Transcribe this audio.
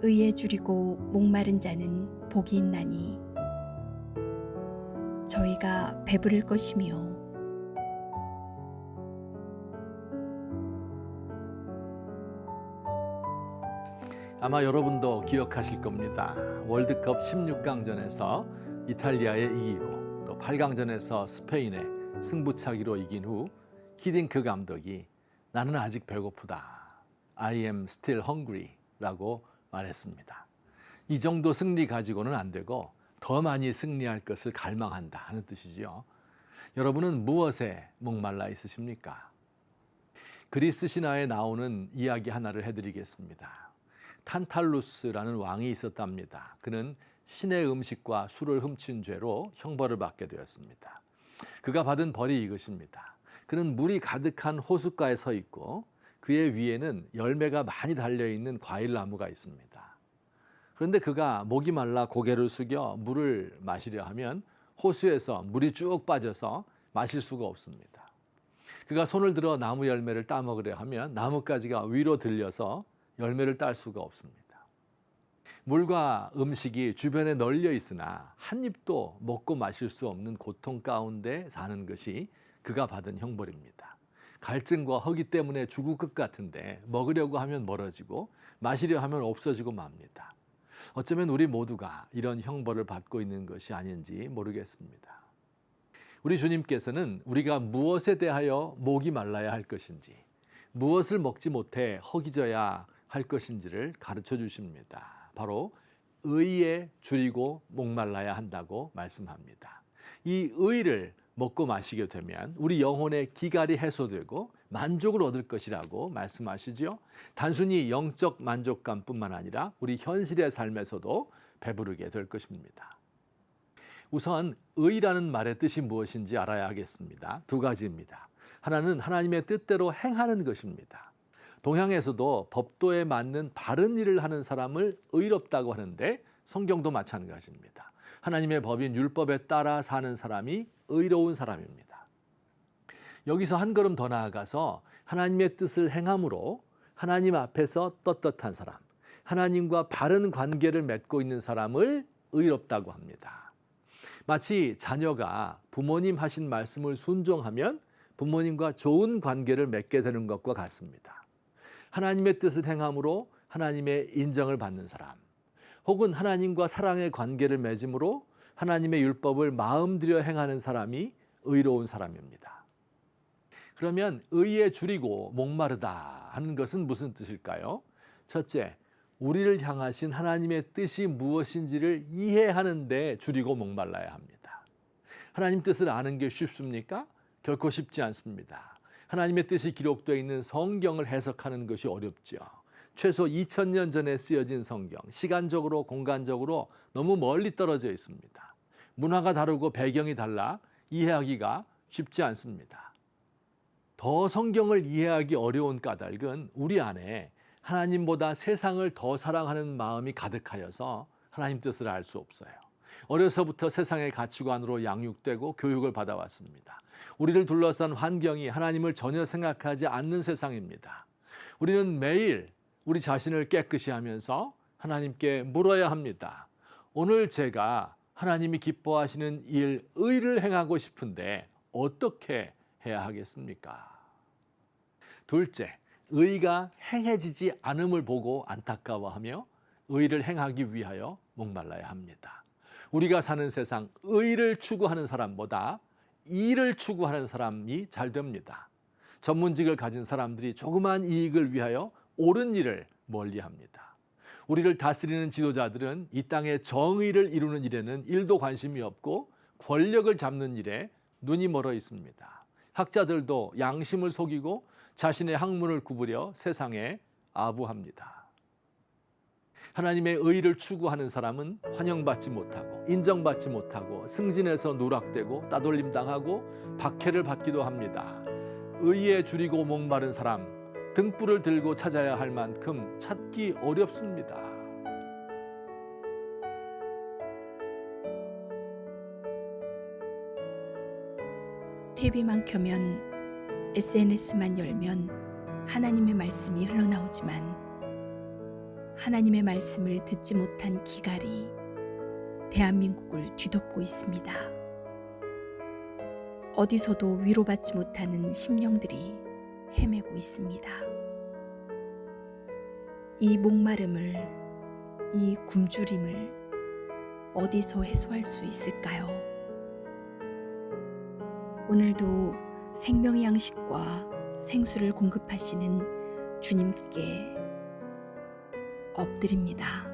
의에 줄이고 목마른 자는 복이 있나니 저희가 배부를 것이며 아마 여러분도 기억하실 겁니다. 월드컵 16강전에서 이탈리아에 이기고 또 8강전에서 스페인에 승부차기로 이긴 후 히딩크 감독이 나는 아직 배고프다. I am still hungry 라고 말했습니다. 이 정도 승리 가지고는 안 되고 더 많이 승리할 것을 갈망한다 하는 뜻이지요. 여러분은 무엇에 목말라 있으십니까? 그리스 신화에 나오는 이야기 하나를 해드리겠습니다. 탄탈루스라는 왕이 있었답니다. 그는 신의 음식과 술을 훔친 죄로 형벌을 받게 되었습니다. 그가 받은 벌이 이것입니다. 그는 물이 가득한 호숫가에 서 있고 그의 위에는 열매가 많이 달려있는 과일나무가 있습니다. 그런데 그가 목이 말라 고개를 숙여 물을 마시려 하면 호수에서 물이 쭉 빠져서 마실 수가 없습니다. 그가 손을 들어 나무 열매를 따먹으려 하면 나뭇가지가 위로 들려서 열매를 딸 수가 없습니다. 물과 음식이 주변에 널려 있으나 한 입도 먹고 마실 수 없는 고통 가운데 사는 것이 그가 받은 형벌입니다. 갈증과 허기 때문에 죽을 것 같은데 먹으려고 하면 멀어지고 마시려 하면 없어지고 맙니다. 어쩌면 우리 모두가 이런 형벌을 받고 있는 것이 아닌지 모르겠습니다. 우리 주님께서는 우리가 무엇에 대하여 목이 말라야 할 것인지, 무엇을 먹지 못해 허기져야 할 것인지를 가르쳐 주십니다. 바로 의에 줄이고 목말라야 한다고 말씀합니다. 이 의를 먹고 마시게 되면 우리 영혼의 기갈이 해소되고 만족을 얻을 것이라고 말씀하시죠. 단순히 영적 만족감뿐만 아니라 우리 현실의 삶에서도 배부르게 될 것입니다. 우선 의라는 말의 뜻이 무엇인지 알아야 하겠습니다. 두 가지입니다. 하나는 하나님의 뜻대로 행하는 것입니다. 동양에서도 법도에 맞는 바른 일을 하는 사람을 의롭다고 하는데 성경도 마찬가지입니다. 하나님의 법인 율법에 따라 사는 사람이 의로운 사람입니다. 여기서 한 걸음 더 나아가서 하나님의 뜻을 행함으로 하나님 앞에서 떳떳한 사람, 하나님과 바른 관계를 맺고 있는 사람을 의롭다고 합니다. 마치 자녀가 부모님 하신 말씀을 순종하면 부모님과 좋은 관계를 맺게 되는 것과 같습니다. 하나님의 뜻을 행함으로 하나님의 인정을 받는 사람, 혹은 하나님과 사랑의 관계를 맺음으로 하나님의 율법을 마음 들여 행하는 사람이 의로운 사람입니다. 그러면 의에 줄이고 목마르다 하는 것은 무슨 뜻일까요? 첫째, 우리를 향하신 하나님의 뜻이 무엇인지를 이해하는 데 줄이고 목말라야 합니다. 하나님 뜻을 아는 게 쉽습니까? 결코 쉽지 않습니다. 하나님의 뜻이 기록되어 있는 성경을 해석하는 것이 어렵죠. 최소 2000년 전에 쓰여진 성경, 시간적으로 공간적으로 너무 멀리 떨어져 있습니다. 문화가 다르고 배경이 달라 이해하기가 쉽지 않습니다. 더 성경을 이해하기 어려운 까닭은 우리 안에 하나님보다 세상을 더 사랑하는 마음이 가득하여서 하나님 뜻을 알 수 없어요. 어려서부터 세상의 가치관으로 양육되고 교육을 받아왔습니다. 우리를 둘러싼 환경이 하나님을 전혀 생각하지 않는 세상입니다. 우리는 매일 우리 자신을 깨끗이 하면서 하나님께 물어야 합니다. 오늘 제가 하나님이 기뻐하시는 일, 의를 행하고 싶은데 어떻게 해야 하겠습니까? 둘째, 의가 행해지지 않음을 보고 안타까워하며 의를 행하기 위하여 목말라야 합니다. 우리가 사는 세상, 의를 추구하는 사람보다 이를 추구하는 사람이 잘 됩니다. 전문직을 가진 사람들이 조그만 이익을 위하여 옳은 일을 멀리합니다. 우리를 다스리는 지도자들은 이 땅의 정의를 이루는 일에는 1도 관심이 없고 권력을 잡는 일에 눈이 멀어 있습니다. 학자들도 양심을 속이고 자신의 학문을 구부려 세상에 아부합니다. 하나님의 의를 추구하는 사람은 환영받지 못하고 인정받지 못하고 승진해서 누락되고 따돌림 당하고 박해를 받기도 합니다. 의에 줄이고 목마른 사람, 등불을 들고 찾아야 할 만큼 찾기 어렵습니다. TV만 켜면 SNS만 열면 하나님의 말씀이 흘러나오지만 하나님의 말씀을 듣지 못한 기갈이 대한민국을 뒤덮고 있습니다. 어디서도 위로받지 못하는 심령들이 헤매고 있습니다. 이 목마름을, 이 굶주림을 어디서 해소할 수 있을까요? 오늘도 생명의 양식과 생수를 공급하시는 주님께 엎드립니다.